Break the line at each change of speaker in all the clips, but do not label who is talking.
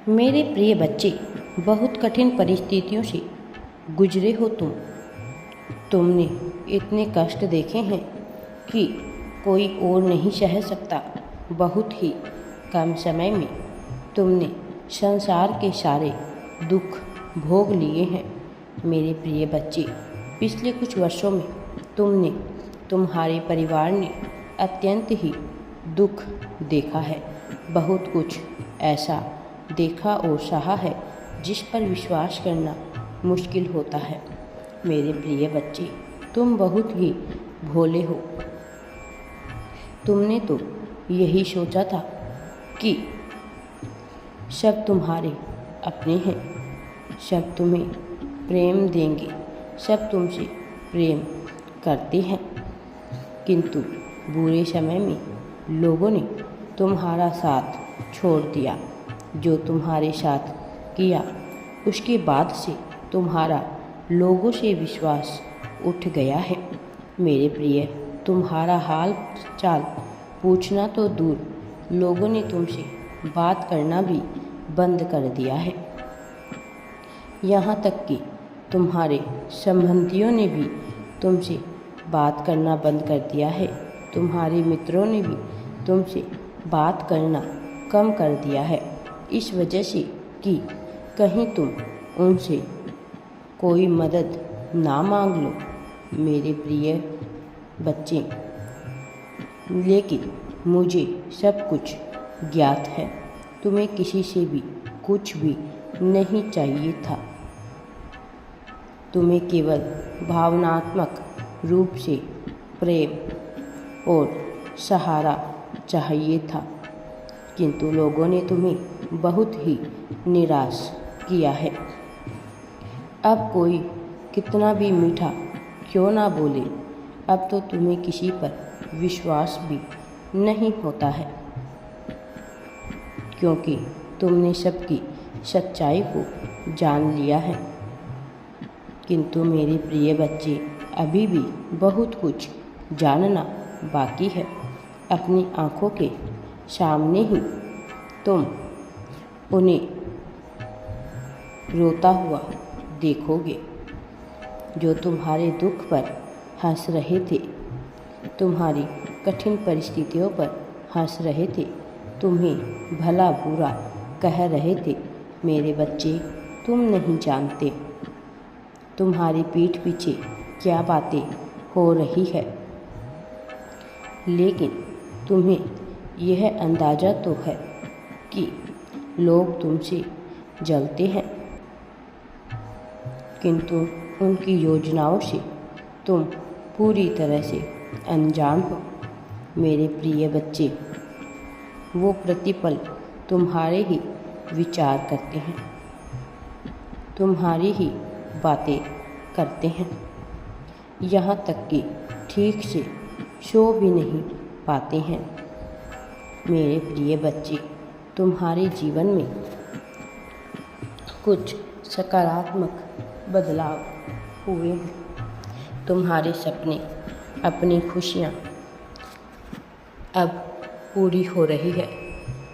मेरे प्रिय बच्चे, बहुत कठिन परिस्थितियों से गुजरे हो तुमने इतने कष्ट देखे हैं कि कोई और नहीं सह सकता। बहुत ही कम समय में तुमने संसार के सारे दुख भोग लिए हैं। मेरे प्रिय बच्चे, पिछले कुछ वर्षों में तुम्हारे परिवार ने अत्यंत ही दुख देखा है। बहुत कुछ ऐसा देखा और सहा है जिस पर विश्वास करना मुश्किल होता है। मेरे प्रिय बच्चे, तुम बहुत ही भोले हो। तुमने तो यही सोचा था कि सब तुम्हारे अपने हैं, सब तुम्हें प्रेम देंगे, सब तुमसे प्रेम करते हैं। किंतु बुरे समय में लोगों ने तुम्हारा साथ छोड़ दिया। जो तुम्हारे साथ किया उसके बाद से तुम्हारा लोगों से विश्वास उठ गया है। मेरे प्रिय, तुम्हारा हाल चाल पूछना तो दूर, लोगों ने तुमसे बात करना भी बंद कर दिया है। यहाँ तक कि तुम्हारे संबंधियों ने भी तुमसे बात करना बंद कर दिया है। तुम्हारे मित्रों ने भी तुमसे बात करना कम कर दिया है, इस वजह से कि कहीं तुम उनसे कोई मदद ना मांग लो। मेरे प्रिय बच्चे, लेकिन मुझे सब कुछ ज्ञात है। तुम्हें किसी से भी कुछ भी नहीं चाहिए था। तुम्हें केवल भावनात्मक रूप से प्रेम और सहारा चाहिए था। किंतु लोगों ने तुम्हें बहुत ही निराश किया है। अब कोई कितना भी मीठा क्यों ना बोले, अब तो तुम्हें किसी पर विश्वास भी नहीं होता है, क्योंकि तुमने सबकी सच्चाई को जान लिया है। किंतु मेरे प्रिय बच्चे, अभी भी बहुत कुछ जानना बाकी है। अपनी आँखों के सामने ही तुम उन्हें रोता हुआ देखोगे जो तुम्हारे दुख पर हंस रहे थे, तुम्हारी कठिन परिस्थितियों पर हंस रहे थे, तुम्हें भला बुरा कह रहे थे। मेरे बच्चे, तुम नहीं जानते तुम्हारी पीठ पीछे क्या बातें हो रही है, लेकिन तुम्हें यह अंदाज़ा तो है कि लोग तुमसे जलते हैं, किंतु उनकी योजनाओं से तुम पूरी तरह से अनजान हो। मेरे प्रिय बच्चे, वो प्रतिपल तुम्हारे ही विचार करते हैं, तुम्हारी ही बातें करते हैं, यहाँ तक कि ठीक से सो भी नहीं पाते हैं। मेरे प्रिय बच्चे, तुम्हारे जीवन में कुछ सकारात्मक बदलाव हुए हैं। तुम्हारे सपने, अपनी खुशियाँ अब पूरी हो रही है।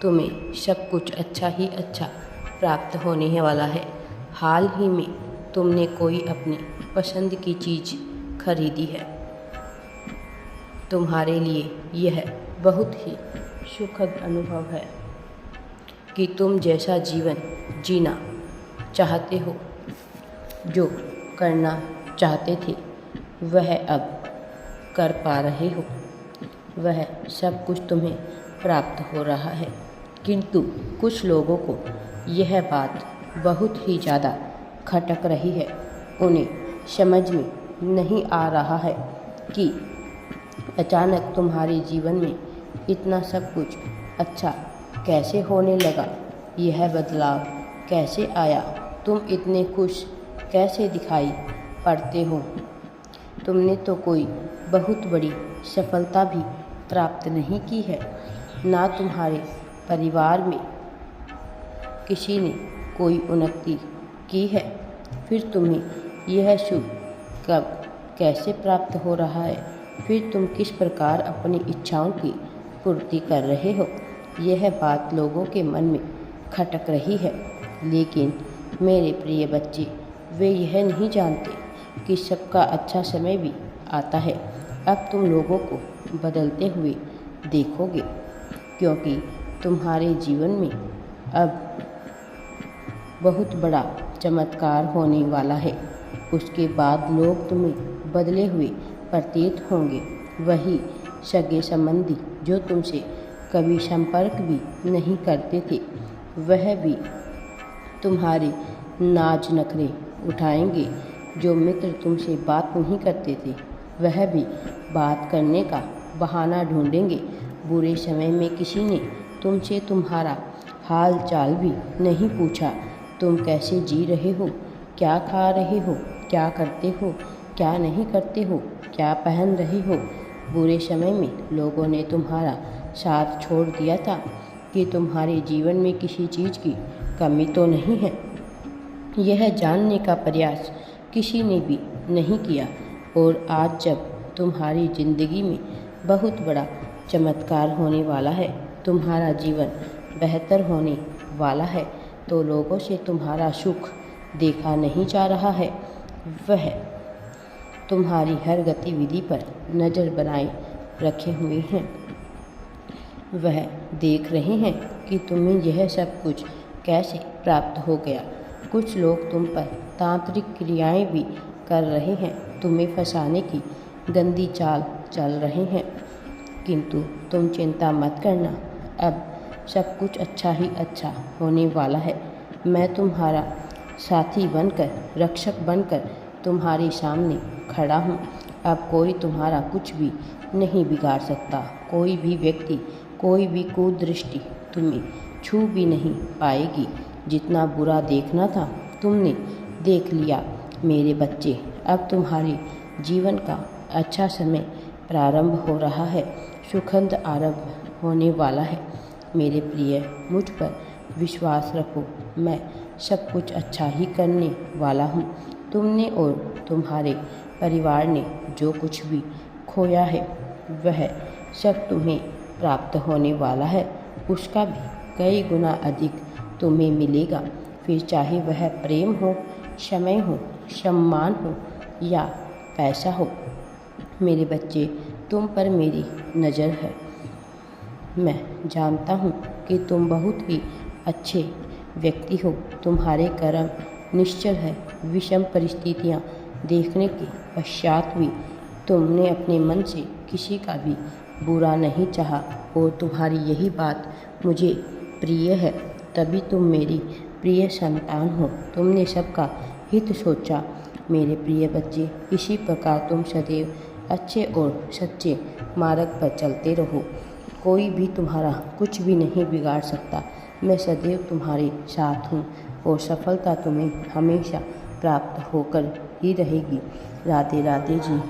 तुम्हें सब कुछ अच्छा ही अच्छा प्राप्त होने वाला है। हाल ही में तुमने कोई अपनी पसंद की चीज़ खरीदी है। तुम्हारे लिए यह बहुत ही सुखद अनुभव है कि तुम जैसा जीवन जीना चाहते हो, जो करना चाहते थे, वह अब कर पा रहे हो। वह सब कुछ तुम्हें प्राप्त हो रहा है। किंतु कुछ लोगों को यह बात बहुत ही ज़्यादा खटक रही है। उन्हें समझ में नहीं आ रहा है कि अचानक तुम्हारे जीवन में इतना सब कुछ अच्छा कैसे होने लगा, यह बदलाव कैसे आया, तुम इतने खुश कैसे दिखाई पड़ते हो। तुमने तो कोई बहुत बड़ी सफलता भी प्राप्त नहीं की है, ना तुम्हारे परिवार में किसी ने कोई उन्नति की है, फिर तुम्हें यह शुभ कब कैसे प्राप्त हो रहा है, फिर तुम किस प्रकार अपनी इच्छाओं की पूर्ति कर रहे हो। यह बात लोगों के मन में खटक रही है। लेकिन मेरे प्रिय बच्चे, वे यह नहीं जानते कि सबका अच्छा समय भी आता है। अब तुम लोगों को बदलते हुए देखोगे, क्योंकि तुम्हारे जीवन में अब बहुत बड़ा चमत्कार होने वाला है। उसके बाद लोग तुम्हें बदले हुए प्रतीत होंगे। वही सगे संबंधी जो तुमसे कभी संपर्क भी नहीं करते थे, वह भी तुम्हारे नाज नखरे उठाएंगे। जो मित्र तुमसे बात नहीं करते थे, वह भी बात करने का बहाना ढूंढेंगे। बुरे समय में किसी ने तुमसे तुम्हारा हाल चाल भी नहीं पूछा। तुम कैसे जी रहे हो, क्या खा रहे हो, क्या करते हो, क्या नहीं करते हो, क्या पहन रहे हो। बुरे समय में लोगों ने तुम्हारा साथ छोड़ दिया था कि तुम्हारे जीवन में किसी चीज़ की कमी तो नहीं है। यह जानने का प्रयास किसी ने भी नहीं किया। और आज जब तुम्हारी ज़िंदगी में बहुत बड़ा चमत्कार होने वाला है, तुम्हारा जीवन बेहतर होने वाला है, तो लोगों से तुम्हारा सुख देखा नहीं जा रहा है। वह तुम्हारी हर गतिविधि पर नज़र बनाए रखे हुए हैं। वह देख रहे हैं कि तुम्हें यह सब कुछ कैसे प्राप्त हो गया। कुछ लोग तुम पर तांत्रिक क्रियाएं भी कर रहे हैं, तुम्हें फंसाने की गंदी चाल चल रहे हैं। किंतु तुम चिंता मत करना, अब सब कुछ अच्छा ही अच्छा होने वाला है। मैं तुम्हारा साथी बनकर, रक्षक बनकर तुम्हारे सामने खड़ा हूँ। अब कोई तुम्हारा कुछ भी नहीं बिगाड़ सकता। कोई भी व्यक्ति, कोई भी कुदृष्टि तुम्हें छू भी नहीं पाएगी। जितना बुरा देखना था तुमने देख लिया मेरे बच्चे। अब तुम्हारे जीवन का अच्छा समय प्रारंभ हो रहा है, सुखद आरंभ होने वाला है। मेरे प्रिय, मुझ पर विश्वास रखो, मैं सब कुछ अच्छा ही करने वाला हूँ। तुमने और तुम्हारे परिवार ने जो कुछ भी खोया है, वह सब तुम्हें प्राप्त होने वाला है। उसका भी कई गुना अधिक तुम्हें मिलेगा। फिर चाहे वह प्रेम हो, समय हो, सम्मान हो या पैसा हो। मेरे बच्चे, तुम पर मेरी नज़र है। मैं जानता हूँ कि तुम बहुत ही अच्छे व्यक्ति हो। तुम्हारे कर्म निश्चल है। विषम परिस्थितियाँ देखने के पश्चात भी तुमने अपने मन से किसी का भी बुरा नहीं चाहा और तुम्हारी यही बात मुझे प्रिय है। तभी तुम मेरी प्रिय संतान हो। तुमने सबका हित सोचा। मेरे प्रिय बच्चे, इसी प्रकार तुम सदैव अच्छे और सच्चे मार्ग पर चलते रहो। कोई भी तुम्हारा कुछ भी नहीं बिगाड़ सकता। मैं सदैव तुम्हारे साथ हूँ और सफलता तुम्हें हमेशा प्राप्त होकर ही रहेगी। राधे राधे जी।